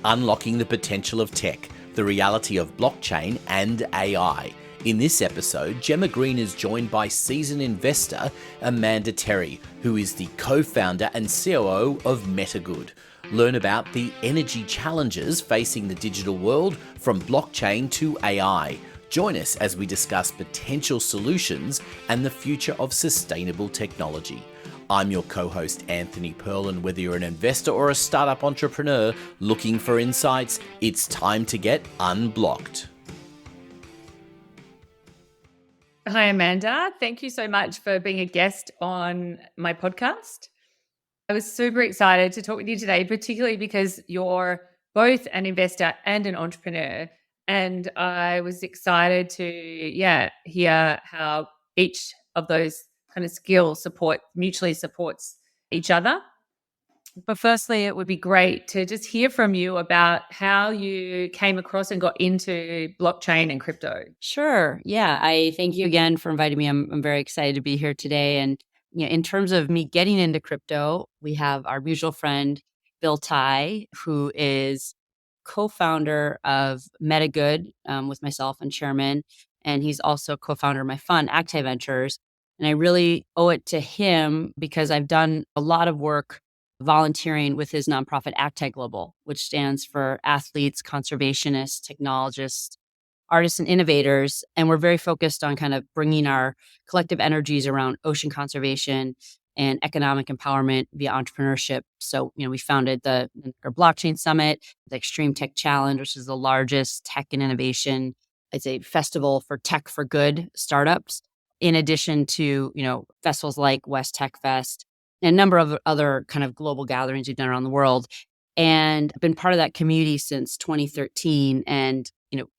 unlocking the potential of tech, the reality of blockchain and AI. In this episode, Jemma Green is joined by seasoned investor Amanda Terry, who is the co-founder and COO of MetaGood. Learn about the energy challenges facing the digital world from blockchain to AI. Join us as we discuss potential solutions and the future of sustainable technology. I'm your co-host Anthony Pearl, and whether you're an investor or a startup entrepreneur looking for insights, it's time to get unblocked. Hi, Amanda. Thank you so much for being a guest on my podcast. I was super excited to talk with you today, particularly because you're both an investor and an entrepreneur. And I was excited to hear how each of those kind of skills mutually supports each other. But firstly, it would be great to just hear from you about how you came across and got into blockchain and crypto. Sure. Yeah. I thank you again for inviting me. I'm very excited to be here today. And in terms of me getting into crypto, we have our mutual friend, Bill Tai, who is co-founder of MetaGood with myself and chairman. And he's also co-founder of my fund, Active Ventures. And I really owe it to him because I've done a lot of work volunteering with his nonprofit Active Global, which stands for Athletes, Conservationists, Technologists, Artists, and Innovators. And we're very focused on kind of bringing our collective energies around ocean conservation and economic empowerment via entrepreneurship. So, we founded our Blockchain Summit, the Extreme Tech Challenge, which is the largest tech and innovation. It's a festival for tech for good startups, in addition to, festivals like West Tech Fest and a number of other kind of global gatherings we've done around the world. And I've been part of that community since 2013 and,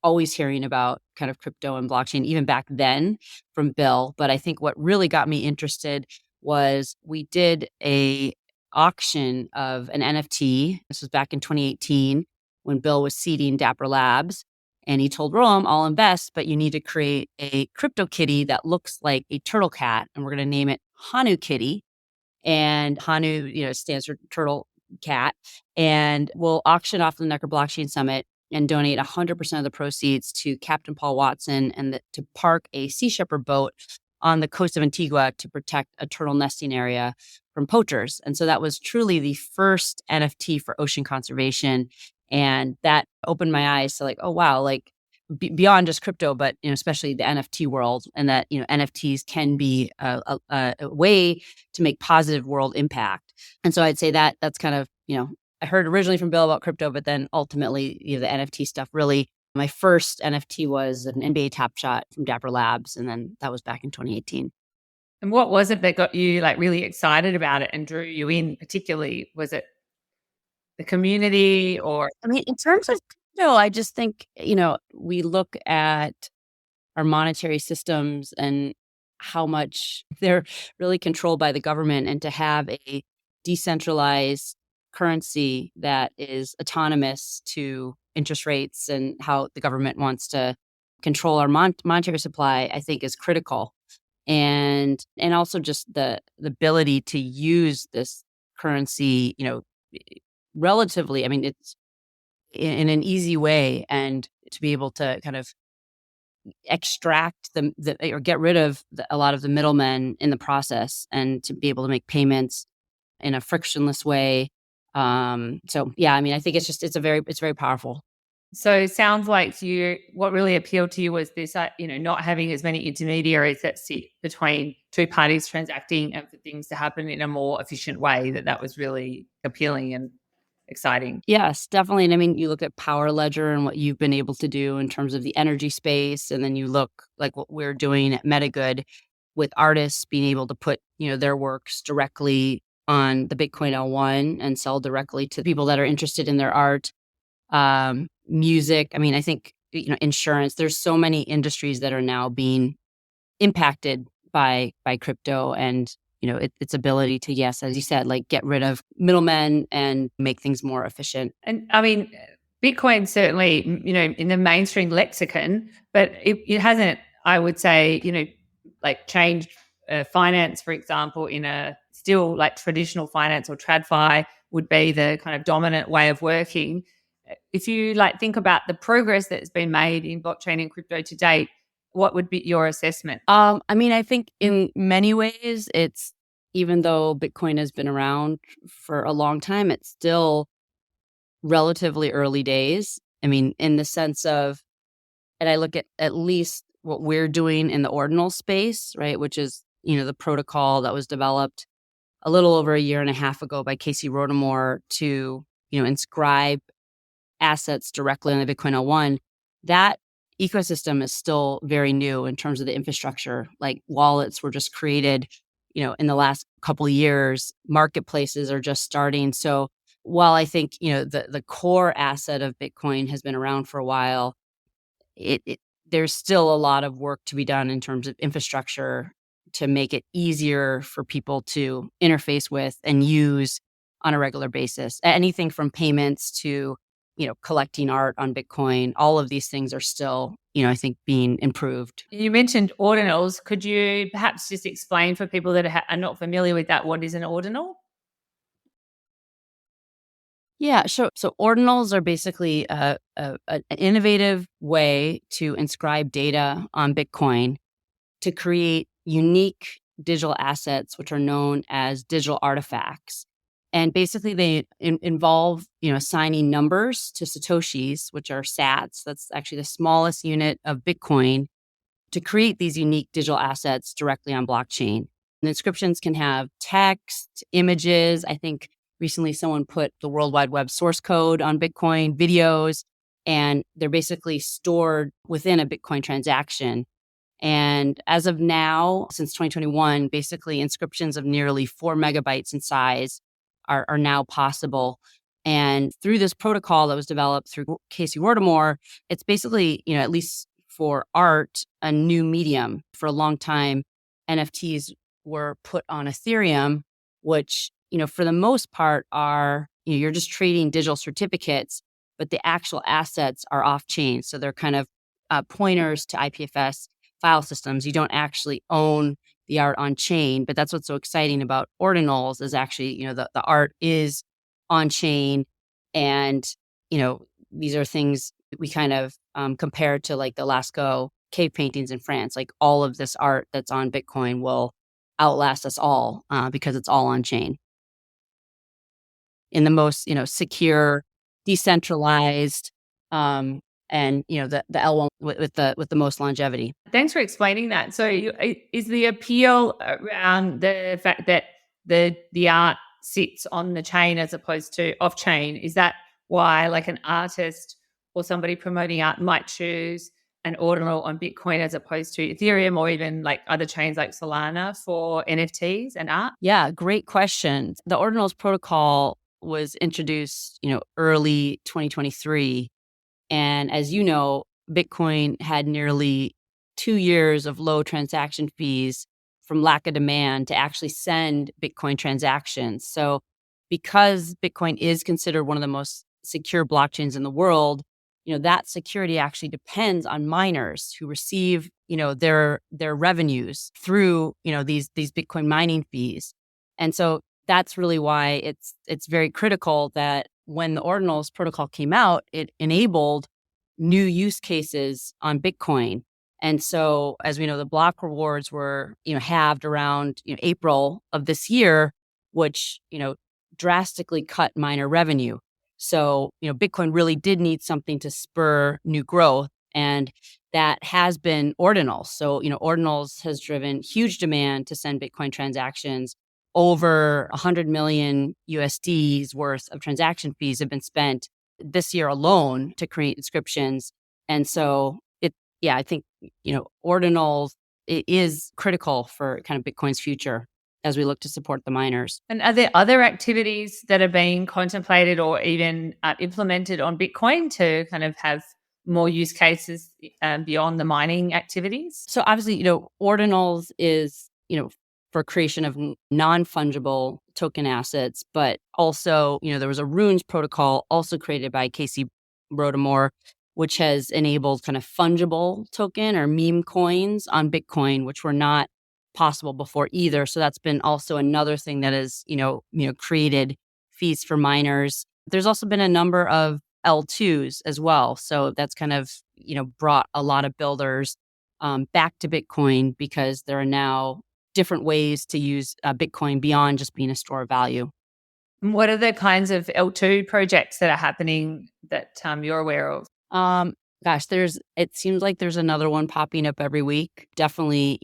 always hearing about kind of crypto and blockchain, even back then from Bill. But I think what really got me interested was we did a auction of an NFT. This was back in 2018 when Bill was seeding Dapper Labs. And he told Roam, I'll invest, but you need to create a crypto kitty that looks like a turtle cat. And we're going to name it Hanu Kitty. And Hanu, stands for turtle cat. And we'll auction off the Necker Blockchain Summit and donate 100% of the proceeds to Captain Paul Watson and to park a Sea Shepherd boat on the coast of Antigua to protect a turtle nesting area from poachers. And so that was truly the first NFT for ocean conservation. And that opened my eyes to oh, wow, beyond just crypto, but especially the NFT world, and that NFTs can be a way to make positive world impact. And so I'd say that's kind of I heard originally from Bill about crypto, but then ultimately the NFT stuff really. My first NFT was an NBA Top Shot from Dapper Labs, and then that was back in 2018. And what was it that got you really excited about it and drew you in? Particularly, was it the community or? In terms of crypto, I just think we look at our monetary systems and how much they're really controlled by the government, and to have a decentralized currency that is autonomous to interest rates and how the government wants to control our monetary supply, I think is critical. And also just the ability to use this currency, relatively, it's in an easy way, and to be able to kind of extract or get rid of a lot of the middlemen in the process, and to be able to make payments in a frictionless way. I think it's very powerful. So it sounds like what really appealed to you was this, not having as many intermediaries that sit between two parties transacting, and for things to happen in a more efficient way. That was really appealing and exciting. Yes, definitely. And you look at Power Ledger and what you've been able to do in terms of the energy space, and then you look like what we're doing at MetaGood with artists being able to put their works directly on the Bitcoin L1 and sell directly to people that are interested in their art. Music. I think, insurance. There's so many industries that are now being impacted by crypto and, its ability to, yes, as you said, get rid of middlemen and make things more efficient. And Bitcoin certainly, in the mainstream lexicon, but it hasn't, I would say, changed finance, for example, in a still traditional finance or TradFi would be the kind of dominant way of working. if you think about the progress that's been made in blockchain and crypto to date, what would be your assessment? I think in many ways, it's, even though Bitcoin has been around for a long time, it's still relatively early days. In the sense of, and I look at least what we're doing in the ordinal space, right, which is, the protocol that was developed a little over a year and a half ago by Casey Rodarmor to, inscribe assets directly on the Bitcoin L1. That ecosystem is still very new in terms of the infrastructure. Like, wallets were just created, in the last couple of years. Marketplaces are just starting. So while I think, the core asset of Bitcoin has been around for a while, there's still a lot of work to be done in terms of infrastructure to make it easier for people to interface with and use on a regular basis. Anything from payments to, collecting art on Bitcoin, all of these things are still, I think, being improved. You mentioned ordinals. Could you perhaps just explain for people that are not familiar with that, what is an ordinal? Yeah, sure. So ordinals are basically an innovative way to inscribe data on Bitcoin to create unique digital assets, which are known as digital artifacts. And basically, they involve, assigning numbers to Satoshis, which are sats. That's actually the smallest unit of Bitcoin, to create these unique digital assets directly on blockchain. And inscriptions can have text, images. I think recently someone put the World Wide Web source code on Bitcoin, videos, and they're basically stored within a Bitcoin transaction. And as of now, since 2021, basically inscriptions of nearly 4 megabytes in size are now possible. And through this protocol that was developed through Casey Rodarmor, it's basically, at least for art, a new medium. For a long time, NFTs were put on Ethereum, which, for the most part are, you're just trading digital certificates, but the actual assets are off chain. So they're kind of pointers to IPFS file systems. You don't actually own the art on chain, but that's what's so exciting about ordinals is actually, the art is on chain. And, these are things we kind of compare to like the Lascaux cave paintings in France. Like, all of this art that's on Bitcoin will outlast us all because it's all on chain in the most, secure, decentralized, and the L1 with the most longevity. Thanks for explaining that. So is the appeal around the fact that the art sits on the chain as opposed to off chain? Is that why an artist or somebody promoting art might choose an ordinal on Bitcoin as opposed to Ethereum or even other chains like Solana for NFTs and art? Yeah, great question. The ordinals protocol was introduced, early 2023. And as you know, Bitcoin had nearly 2 years of low transaction fees from lack of demand to actually send Bitcoin transactions. So because Bitcoin is considered one of the most secure blockchains in the world, that security actually depends on miners who receive, their revenues through, these Bitcoin mining fees. And so that's really why it's very critical that when the ordinals protocol came out, it enabled new use cases on Bitcoin. And so, as we know, the block rewards were, halved around April of this year, which, drastically cut miner revenue. So, Bitcoin really did need something to spur new growth. And that has been ordinals. So, ordinals has driven huge demand to send Bitcoin transactions. Over 100 million USDs worth of transaction fees have been spent this year alone to create inscriptions. And so I think, ordinals, it is critical for kind of Bitcoin's future as we look to support the miners. And are there other activities that are being contemplated or even implemented on Bitcoin to kind of have more use cases beyond the mining activities? So obviously, ordinals is, for creation of non-fungible token assets, but also, there was a runes protocol also created by Casey Rodarmor, which has enabled kind of fungible token or meme coins on Bitcoin, which were not possible before either. So that's been also another thing that has, created fees for miners. There's also been a number of L2s as well. So that's kind of, brought a lot of builders back to Bitcoin because there are now different ways to use Bitcoin beyond just being a store of value. What are the kinds of L2 projects that are happening that you're aware of? Gosh, it seems like there's another one popping up every week. Definitely,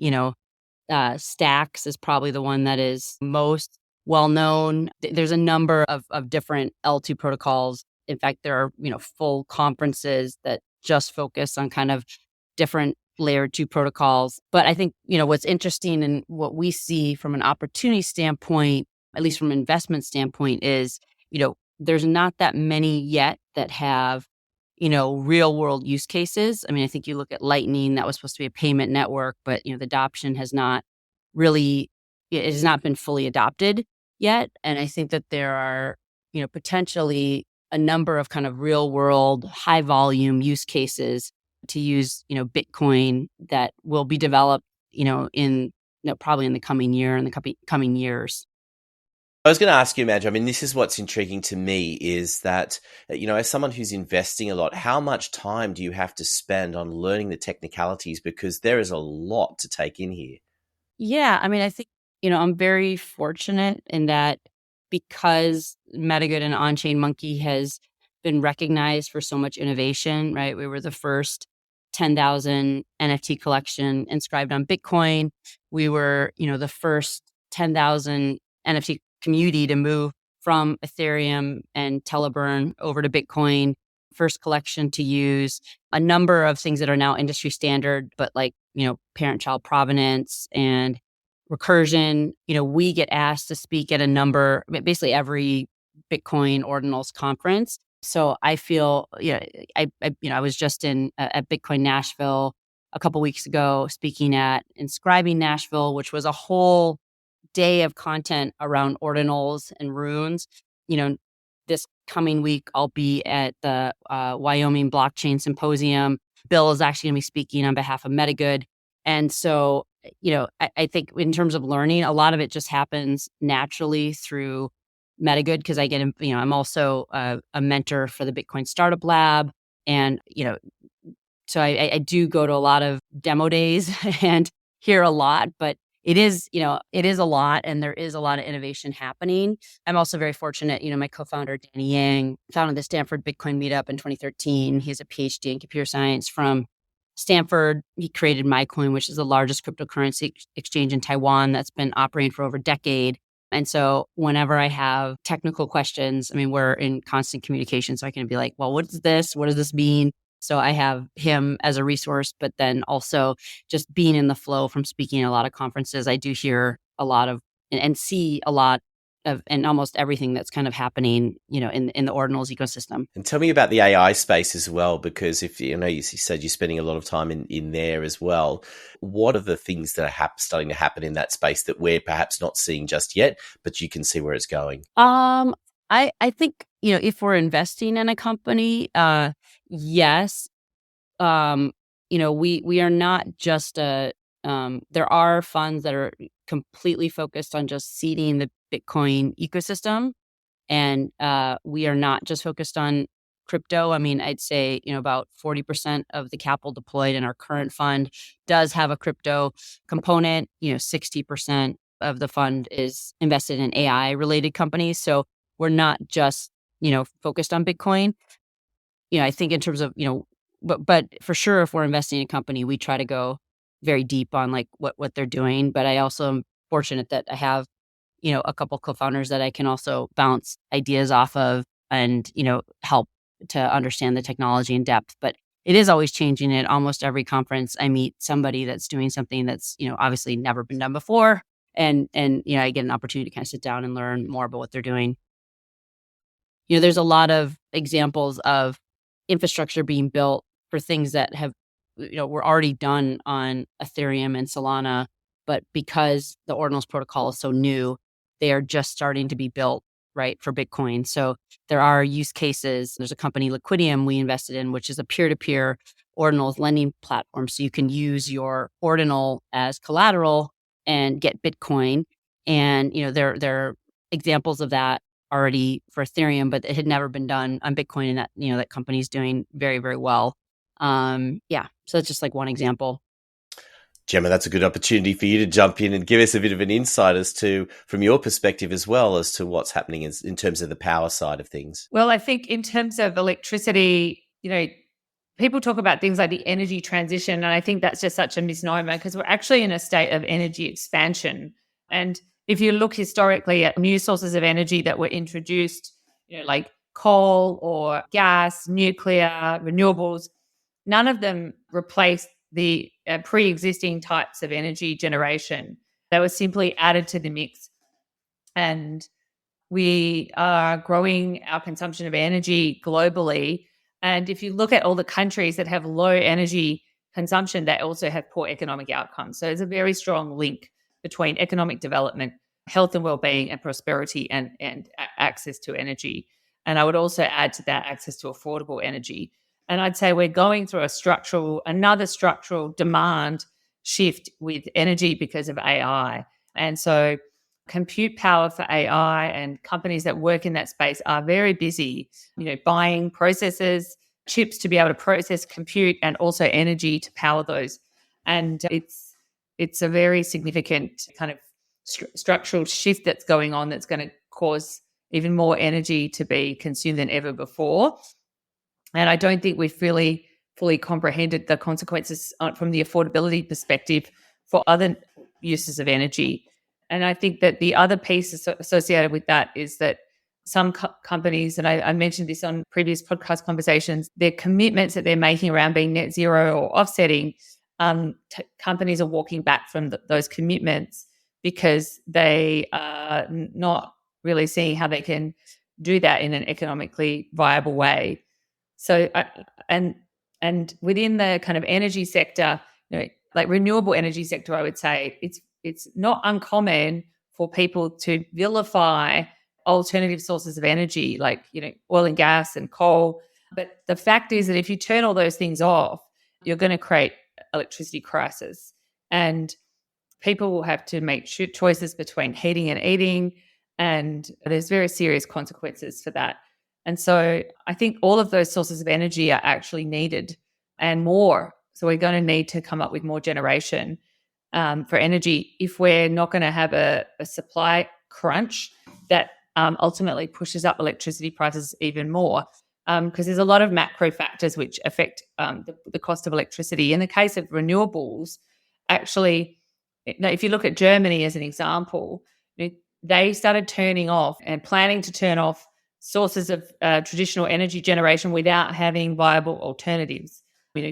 Stacks is probably the one that is most well known. There's a number of different L2 protocols. In fact, there are, full conferences that just focus on kind of different layer 2 protocols. But I think, what's interesting and what we see from an opportunity standpoint, at least from an investment standpoint, is, there's not that many yet that have, real world use cases. I mean, I think you look at Lightning, that was supposed to be a payment network, but, the adoption has not really, it has not been fully adopted yet. And I think that there are, potentially a number of kind of real world, high volume use cases to use, Bitcoin that will be developed, probably in the coming year and the coming years. I was going to ask you, Madge, I mean, this is what's intriguing to me is that, as someone who's investing a lot, how much time do you have to spend on learning the technicalities? Because there is a lot to take in here. Yeah. I mean, I think, I'm very fortunate in that because MetaGood and On-Chain Monkey has been recognized for so much innovation, right? We were the first 10,000 NFT collection inscribed on Bitcoin. We were, the first 10,000 NFT community to move from Ethereum and Teleburn over to Bitcoin, first collection to use a number of things that are now industry standard, but like, parent-child provenance and recursion. We get asked to speak at a number, basically every Bitcoin ordinals conference. So I feel, I was just at Bitcoin Nashville a couple weeks ago speaking at Inscribing Nashville, which was a whole day of content around ordinals and runes. This coming week, I'll be at the Wyoming Blockchain Symposium. Bill is actually going to be speaking on behalf of MetaGood. And so, I think in terms of learning, a lot of it just happens naturally through MetaGood because I get, I'm also a mentor for the Bitcoin Startup Lab. And, so I do go to a lot of demo days and hear a lot, but it is a lot and there is a lot of innovation happening. I'm also very fortunate, my co-founder, Danny Yang, founded the Stanford Bitcoin Meetup in 2013. He has a PhD in computer science from Stanford. He created MyCoin, which is the largest cryptocurrency exchange in Taiwan that's been operating for over a decade. And so whenever I have technical questions, I mean, we're in constant communication. So I can be like, well, what is this? What does this mean? So I have him as a resource, but then also just being in the flow from speaking at a lot of conferences, I do hear a lot of and see a lot of and almost everything that's kind of happening, in the ordinals ecosystem. And tell me about the AI space as well, because if you said you're spending a lot of time in there as well. What are the things that are starting to happen in that space that we're perhaps not seeing just yet, but you can see where it's going? I think, if we're investing in a company, yes, we are not just there are funds that are completely focused on just seeding the Bitcoin ecosystem. And we are not just focused on crypto. I mean, I'd say, about 40% of the capital deployed in our current fund does have a crypto component. 60% of the fund is invested in AI related companies. So we're not just, focused on Bitcoin. I think in terms of, but for sure, if we're investing in a company, we try to go very deep on like what they're doing. But I also am fortunate that I have, a couple co-founders that I can also bounce ideas off of and, help to understand the technology in depth. But it is always changing. At almost every conference, I meet somebody that's doing something that's, obviously never been done before. And I get an opportunity to kind of sit down and learn more about what they're doing. There's a lot of examples of infrastructure being built for things that have, were already done on Ethereum and Solana, but because the Ordinals protocol is so new, they are just starting to be built, right, for Bitcoin. So there are use cases. There's a company, Liquidium, we invested in, which is a peer-to-peer Ordinals lending platform. So you can use your Ordinal as collateral and get Bitcoin. And, there are examples of that already for Ethereum, but it had never been done on Bitcoin, and that, that company's doing very, very well. Yeah. So that's just like one example. Jemma, that's a good opportunity for you to jump in and give us a bit of an insight as to, from your perspective as well, as to what's happening in terms of the power side of things. Well, I think in terms of electricity, people talk about things like the energy transition, and I think that's just such a misnomer because we're actually in a state of energy expansion. And if you look historically at new sources of energy that were introduced, like coal or gas, nuclear, renewables, none of them replaced the pre-existing types of energy generation. They were simply added to the mix. And we are growing our consumption of energy globally. And if you look at all the countries that have low energy consumption, they also have poor economic outcomes. So there's a very strong link between economic development, health and well-being, and prosperity and access to energy. And I would also add to that access to affordable energy. And I'd say we're going through another structural demand shift with energy because of AI. And so compute power for AI and companies that work in that space are very busy, buying processors, chips to be able to process compute, and also energy to power those. And it's a very significant kind of structural shift that's going on that's going to cause even more energy to be consumed than ever before. And I don't think we've really fully comprehended the consequences from the affordability perspective for other uses of energy. And I think that the other piece associated with that is that some companies, and I mentioned this on previous podcast conversations, their commitments that they're making around being net zero or offsetting, companies are walking back from those commitments because they are not really seeing how they can do that in an economically viable way. So, and within the kind of energy sector, like renewable energy sector, I would say it's not uncommon for people to vilify alternative sources of energy like, oil and gas and coal. But the fact is that if you turn all those things off, you're going to create electricity crisis. And people will have to make choices between heating and eating. And there's very serious consequences for that. And so I think all of those sources of energy are actually needed and more. So we're going to need to come up with more generation for energy if we're not going to have a supply crunch that ultimately pushes up electricity prices even more. Because there's a lot of macro factors which affect the cost of electricity. In the case of renewables, actually, if you look at Germany as an example, they started turning off and planning to turn off sources of traditional energy generation without having viable alternatives,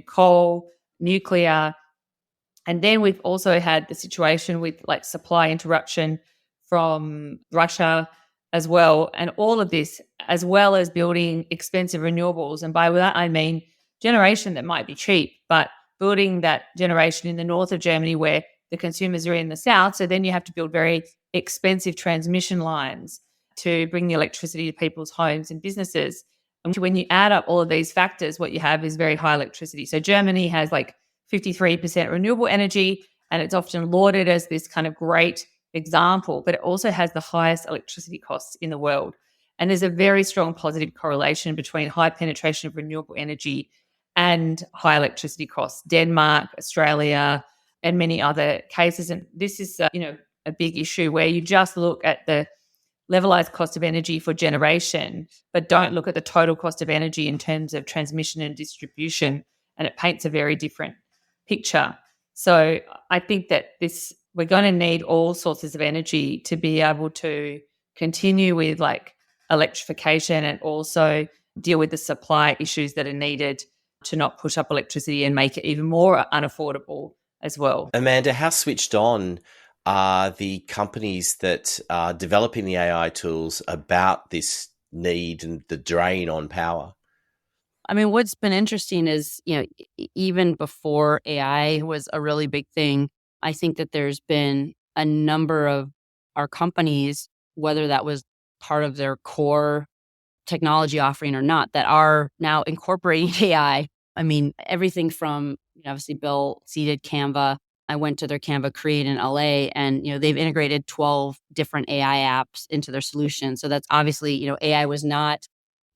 coal, nuclear. And then we've also had the situation with like supply interruption from Russia as well. And all of this, as well as building expensive renewables. And by that, I mean generation that might be cheap, but building that generation in the north of Germany where the consumers are in the south. So then you have to build very expensive transmission lines to bring the electricity to people's homes and businesses. And when you add up all of these factors, what you have is very high electricity. So Germany has like 53% renewable energy, and it's often lauded as this kind of great example, but it also has the highest electricity costs in the world. And there's a very strong positive correlation between high penetration of renewable energy and high electricity costs. Denmark, Australia, and many other cases. And this is, a big issue where you just look at the levelized cost of energy for generation, but don't look at the total cost of energy in terms of transmission and distribution. And it paints a very different picture. So I think that we're going to need all sources of energy to be able to continue with like electrification and also deal with the supply issues that are needed to not push up electricity and make it even more unaffordable as well. Amanda, how switched on are the companies that are developing the AI tools about this need and the drain on power? I mean, what's been interesting is, even before AI was a really big thing, I think that there's been a number of our companies, whether that was part of their core technology offering or not, that are now incorporating AI. I mean, everything from, obviously Bill seeded Canva, I went to their Canva Create in LA, and they've integrated 12 different AI apps into their solution. So that's obviously, AI was not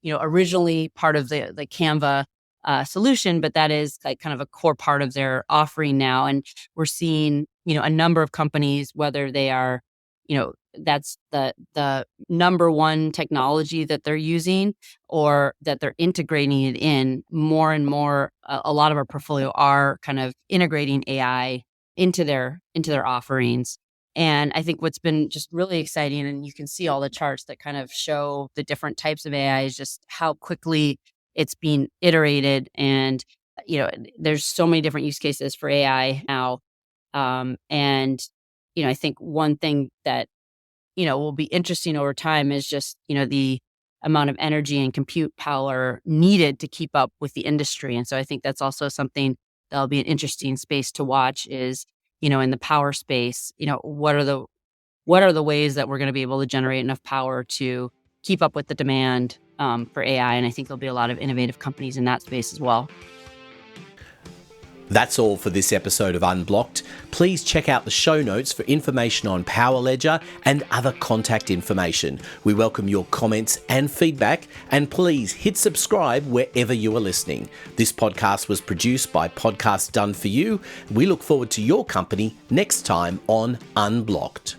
originally part of the Canva solution, but that is like kind of a core part of their offering now. And we're seeing a number of companies, whether they are that's the number one technology that they're using, or that they're integrating it in more and more. A lot of our portfolio are kind of integrating AI into their offerings. And I think what's been just really exciting, and you can see all the charts that kind of show the different types of AI, is just how quickly it's being iterated. And there's so many different use cases for AI now. And I think one thing that will be interesting over time is just the amount of energy and compute power needed to keep up with the industry. And so I think that's also something that'll be an interesting space to watch, is in the power space, what are the ways that we're going to be able to generate enough power to keep up with the demand for AI. And I think there'll be a lot of innovative companies in that space as well. That's all for this episode of Unblocked. Please check out the show notes for information on Power Ledger and other contact information. We welcome your comments and feedback, and please hit subscribe wherever you are listening. This podcast was produced by Podcasts Done For You. We look forward to your company next time on Unblocked.